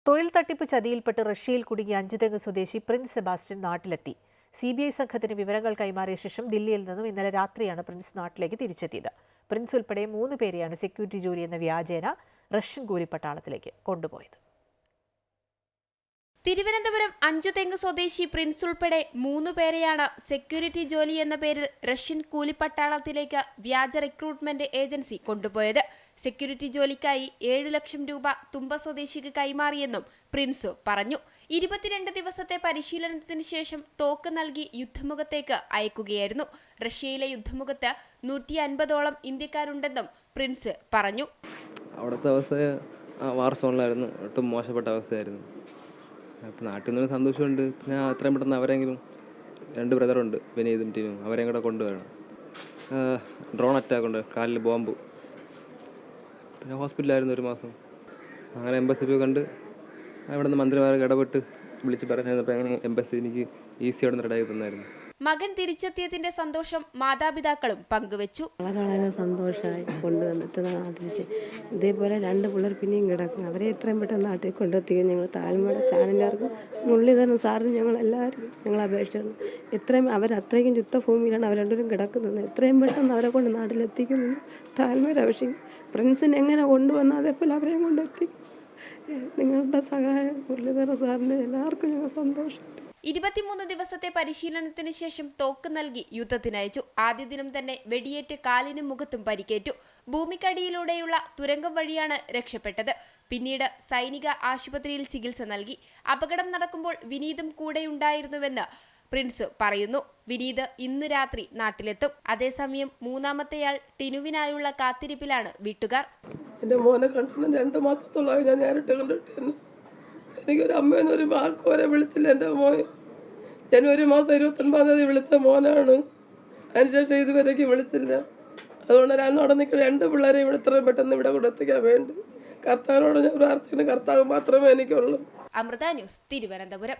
തൊഴിൽ തട്ടിപ്പ് ചതിയിൽപ്പെട്ട് റഷ്യയിൽ കുടുങ്ങിയ അഞ്ചുതെങ്ങ് സ്വദേശി പ്രിൻസ് സെബാസ്റ്റ്യൻ നാട്ടിലെത്തി. CBI സംഘത്തിന് വിവരങ്ങൾ കൈമാറിയ ശേഷം ദില്ലിയിൽ നിന്നും ഇന്നലെ രാത്രിയാണ് പ്രിൻസ് നാട്ടിലേക്ക് തിരിച്ചെത്തിയത്. പ്രിൻസ് ഉൾപ്പെടെ 3 പേരെയാണ് സെക്യൂരിറ്റി ജോലി എന്ന വ്യാജേന റഷ്യൻ കൂലിപ്പട്ടാളത്തിലേക്ക് കൊണ്ടുപോയത്. തിരുവനന്തപുരം അഞ്ചുതെങ്ങ് സ്വദേശി പ്രിൻസ് ഉൾപ്പെടെ 3 പേരെയാണ് സെക്യൂരിറ്റി ജോലി എന്ന പേരിൽ റഷ്യൻ കൂലിപ്പട്ടാളത്തിലേക്ക് വ്യാജ റിക്രൂട്ട്മെന്റ് ഏജൻസി കൊണ്ടുപോയത്. സെക്യൂരിറ്റി ജോലിക്കായി 7 ലക്ഷം രൂപ തുമ്പ സ്വദേശിക്ക് കൈമാറിയെന്നും പ്രിൻസ് പറഞ്ഞു. 22 ദിവസത്തെ പരിശീലനത്തിന് ശേഷം തോക്ക് നൽകി യുദ്ധമുഖത്തേക്ക് അയക്കുകയായിരുന്നു. റഷ്യയിലെ യുദ്ധമുഖത്ത് 150ഓളം ഇന്ത്യക്കാരുണ്ടെന്നും പ്രിൻസ് പറഞ്ഞു. അവിടുത്തെ അവസ്ഥ വാർ സോണിലായിരുന്നു, ഒട്ടും മോശപ്പെട്ട അവസ്ഥയായിരുന്നു. അപ്പോൾ നാട്ടിൽ നിന്നൊരു സന്തോഷമുണ്ട്. പിന്നെ അത്രയും പെട്ടെന്ന് അവരെങ്കിലും 2 ബ്രദറുണ്ട്, വിനീതും ടീനും, അവരെയും കൂടെ കൊണ്ടുവരണം. ഡ്രോൺ അറ്റാക്ക് ഉണ്ട്, കാലിൽ ബോംബ്. പിന്നെ ഹോസ്പിറ്റലായിരുന്നു 1 മാസം. അങ്ങനെ എംബസി പോയി കണ്ട് അവിടെ നിന്ന് മന്ത്രിമാരൊക്കെ ഇടപെട്ട് വിളിച്ച് പറഞ്ഞപ്പോൾ എംബസി എനിക്ക് ഈസിയോടെ റെഡിയാക്കി തന്നായിരുന്നു. മകൻ തിരിച്ചെത്തിയതിന്റെ സന്തോഷം മാതാപിതാക്കളും പങ്കുവച്ചു. വളരെ സന്തോഷമായി കൊണ്ടുവന്നിട്ട് നാട്ടിൽ. ഇതേപോലെ 2 പിള്ളേർ പിന്നെയും കിടക്കും. അവരെ എത്രയും പെട്ടെന്ന് നാട്ടിൽ കൊണ്ടെത്തിക്കും. ഞങ്ങൾ താഴ്മയുടെ ചാനലുകാർക്കും മുരളീധരൻ സാറിന് ഞങ്ങൾ അപേക്ഷിച്ചു. അവരത്രയ്ക്കും യുദ്ധഭൂമിയിലാണ് അവർ രണ്ടുപേരും കിടക്കുന്നത്. എത്രയും പെട്ടെന്ന് അവരെ കൊണ്ട് നാട്ടിലെത്തിക്കുന്നു. താഴ്മയുടെ അപേക്ഷിക്കും. പ്രിൻസിനെ എങ്ങനെ കൊണ്ടുവന്നാൽ അതേപോലെ അവരെയും കൊണ്ടെത്തിക്കും. നിങ്ങളുടെ സഹായം മുരളീധരൻ സാറിന് എല്ലാവർക്കും ഞങ്ങൾ സന്തോഷം. 23 ദിവസത്തെ പരിശീലനത്തിന് ശേഷം തോക്ക് നൽകി യുദ്ധത്തിനയച്ചു. ആദ്യ ദിനം തന്നെ വെടിയേറ്റ് കാലിനും മുഖത്തും പരിക്കേറ്റു. ഭൂമിക്കടിയിലൂടെയുള്ള തുരങ്കം വഴിയാണ് രക്ഷപ്പെട്ടത്. പിന്നീട് സൈനിക ആശുപത്രിയിൽ ചികിത്സ നൽകി. അപകടം നടക്കുമ്പോൾ വിനീതും കൂടെയുണ്ടായിരുന്നുവെന്ന് പ്രിൻസ് പറയുന്നു. വിനീത് ഇന്ന് രാത്രി നാട്ടിലെത്തും. അതേസമയം 3ാമത്തെയാൾ ടിനുവിനായുള്ള കാത്തിരിപ്പിലാണ് വീട്ടുകാർ. എൻ്റെ മോനെ കണ്ടിട്ട് 2 മാസത്തോളമായി ഞാൻ നേരിട്ട് കണ്ടിട്ട്. എനിക്കൊരു അമ്മയെന്ന് ഒരു വാക്ക് വരെ വിളിച്ചില്ല. എൻ്റെ മോൻ ജനുവരി മാസം 29-ാം തീയതി വിളിച്ച മോനാണ്. അതിനുശേഷം ഇതുവരേക്ക് വിളിച്ചില്ല. അതുകൊണ്ട് ഞാൻ അവിടെ നിൽക്കുന്ന 2 പിള്ളേരെ ഇവിടെ ഇത്രയും പെട്ടെന്ന് ഇവിടെ കൊടുത്തിക്കാൻ വേണ്ടി കർത്താവിനോട് ഞാൻ പ്രാർത്ഥിക്കുന്നു. കർത്താവ് മാത്രമേ എനിക്കുള്ളൂ. അമൃത ന്യൂസ്, തിരുവനന്തപുരം.